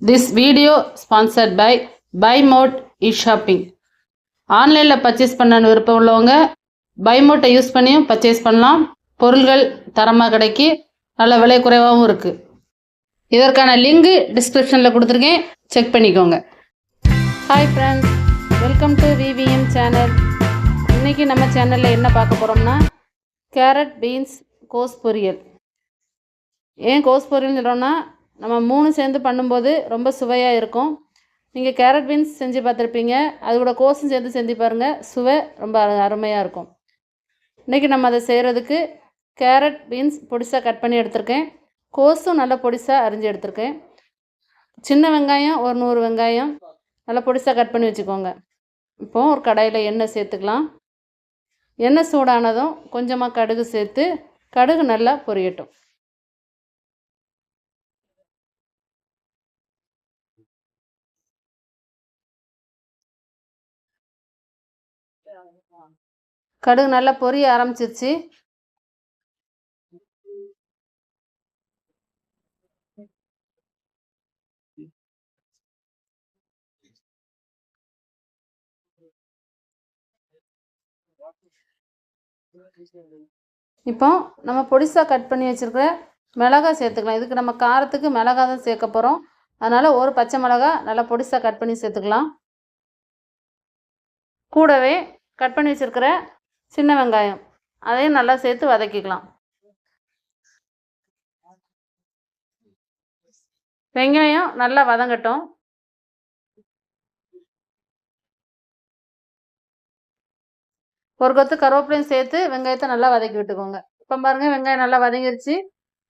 This video sponsored by Buy Mode e-shopping. ஆன்லைனில் purchase பண்ண விருப்பம் உள்ளவங்க பை மோட்டை யூஸ் பண்ணியும் பர்ச்சேஸ் பண்ணலாம். பொருள்கள் தரமாக கிடைக்கி நல்ல விலை குறைவாகவும் இருக்குது. இதற்கான லிங்கு டிஸ்கிரிப்ஷனில் கொடுத்துருக்கேன், செக் பண்ணிக்கோங்க. Hi friends, welcome to VVM channel. இன்றைக்கி நம்ம சேனலில் என்ன பார்க்க போகிறோம்னா கேரட் பீன்ஸ் கோஸ் பொரியல். ஏன் கோஸ் பொரியல்னு சொல்கிறோம்னா நம்ம 3 சேர்ந்து பண்ணும்போது ரொம்ப சுவையாக இருக்கும். நீங்கள் கேரட் பீன்ஸ் செஞ்சு பார்த்துருப்பீங்க, அது கூட கோஸும் சேர்ந்து செஞ்சு பாருங்கள், சுவை ரொம்ப அருமையாக இருக்கும். இன்றைக்கி நம்ம அதை செய்கிறதுக்கு கேரட் பீன்ஸ் பொடிசாக கட் பண்ணி எடுத்திருக்கேன், கோஸும் நல்லா பொடிசாக அரிஞ்சு எடுத்திருக்கேன். சின்ன வெங்காயம் ஒரு 100 வெங்காயம் நல்லா பொடிசாக கட் பண்ணி வச்சுக்கோங்க. இப்போது ஒரு கடாயில் எண்ணெய் சேர்த்துக்கலாம். எண்ணெய் சூடானதும் கொஞ்சமாக கடுகு சேர்த்து கடுகு நல்லா பொரியட்டும். கடுகு நல்லா பொரிய ஆரம்பிச்சிருச்சு. இப்போ நம்ம பொடிசாக கட் பண்ணி வச்சுருக்கிற மிளகாய் சேர்த்துக்கலாம். இதுக்கு நம்ம காரத்துக்கு மிளகாய் தான் சேர்க்க போகிறோம், அதனால் ஒரு பச்சை மிளகாய் நல்லா பொடிசாக கட் பண்ணி சேர்த்துக்கலாம். கூடவே கட் பண்ணி வச்சுருக்கிற சின்ன வெங்காயம் அதையும் நல்லா சேர்த்து வதக்கிக்கலாம். வெங்காயம் நல்லா வதங்கட்டும். ஒரு கொத்து கருவேப்பிலையும் சேர்த்து வெங்காயத்தை நல்லா வதக்கி விட்டுக்கோங்க. இப்போ பாருங்கள், வெங்காயம் நல்லா வதங்கிருச்சு.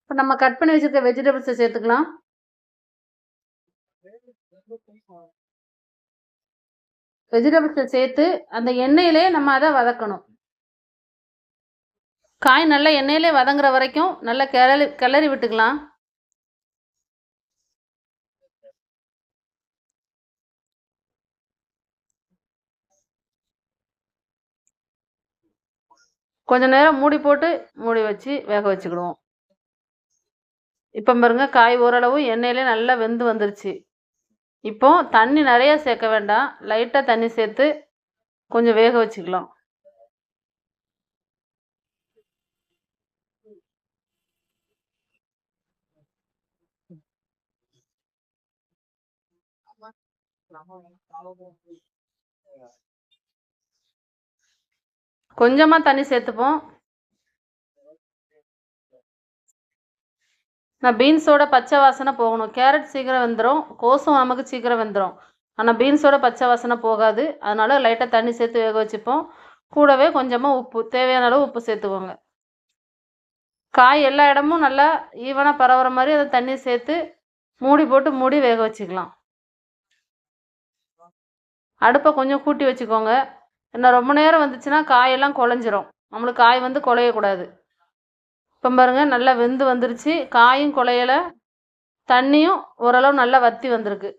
இப்போ நம்ம கட் பண்ணி வச்சுருக்க வெஜிடபிள்ஸை சேர்த்துக்கலாம். வெஜிடபிள்ஸை சேர்த்து அந்த எண்ணெயிலே நம்ம அதை வதக்கணும். காய் நல்லா எண்ணெயிலே வதங்குற வரைக்கும் நல்லா கிளறி விட்டுக்கலாம். கொஞ்சம் நேரம் மூடி போட்டு மூடி வச்சு வேக வச்சுக்கிடுவோம். இப்போ பாருங்க, காய் ஓரளவு எண்ணெயிலே நல்லா வெந்து வந்துருச்சு. இப்போ தண்ணி நிறைய சேர்க்க வேண்டாம், லைட்டாக தண்ணி சேர்த்து கொஞ்சம் வேக வச்சுக்கலாம். கொஞ்சமாக தண்ணி சேர்த்துப்போம். நான் பீன்ஸோட பச்சை வாசனை போகணும். கேரட் சீக்கிரம் வெந்துடும், கோஸும் நமக்கு சீக்கிரம் வெந்துடும். ஆனால் பீன்ஸோட பச்சை வாசனை போகாது, அதனால் லைட்டாக தண்ணி சேர்த்து வேக வச்சுப்போம். கூடவே கொஞ்சமாக உப்பு, தேவையான அளவு உப்பு சேர்த்துக்கோங்க. காய் எல்லா இடமும் நல்லா ஈவனாக பரவுற மாதிரி அதை தண்ணி சேர்த்து மூடி போட்டு மூடி வேக வச்சுக்கலாம். அடுப்பை கொஞ்சம் கூட்டி வச்சுக்கோங்க, ஏன்னா ரொம்ப நேரம் வந்துச்சுன்னா காயெல்லாம் குழஞ்சிரும். நம்மளுக்கு காய் வந்து குழையக்கூடாது. இப்போ பாருங்கள், நல்லா வெந்து வந்துருச்சு. காயும் குழையலை, தண்ணியும் ஓரளவு நல்லா வற்றி வந்திருக்கு.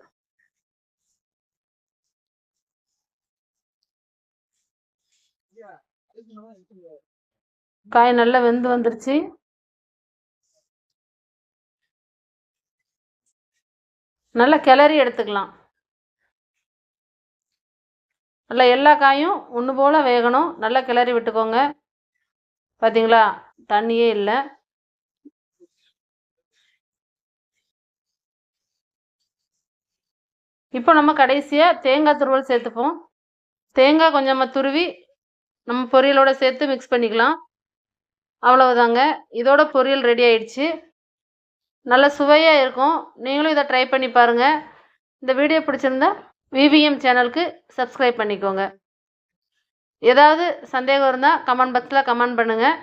காய் நல்லா வெந்து வந்துருச்சு. நல்லா கிளறி எடுத்துக்கலாம். நல்லா எல்லா காயும் ஒன்று போல் வேகணும், நல்லா கிளறி விட்டுக்கோங்க. பார்த்தீங்களா, தண்ணியே இல்லை. இப்போ நம்ம கடைசியாக தேங்காய் துருவல் சேர்த்துப்போம். தேங்காய் கொஞ்சமாக துருவி நம்ம பொரியலோடு சேர்த்து மிக்ஸ் பண்ணிக்கலாம். அவ்வளவுதாங்க, இதோட பொரியல் ரெடி ஆயிடுச்சு. நல்ல சுவையாக இருக்கும். நீங்களும் இதை ட்ரை பண்ணி பாருங்கள். இந்த வீடியோ பிடிச்சிருந்தா விவிஎம் சேனலுக்கு சப்ஸ்கிரைப் பண்ணிக்கோங்க. ஏதாவது சந்தேகம் இருந்தால் கமெண்ட் பாக்ஸில் கமெண்ட் பண்ணுங்கள்.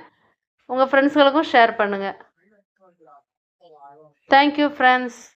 உங்கள் ஃப்ரெண்ட்ஸ்களுக்கும் ஷேர் பண்ணுங்கள். Thank you friends.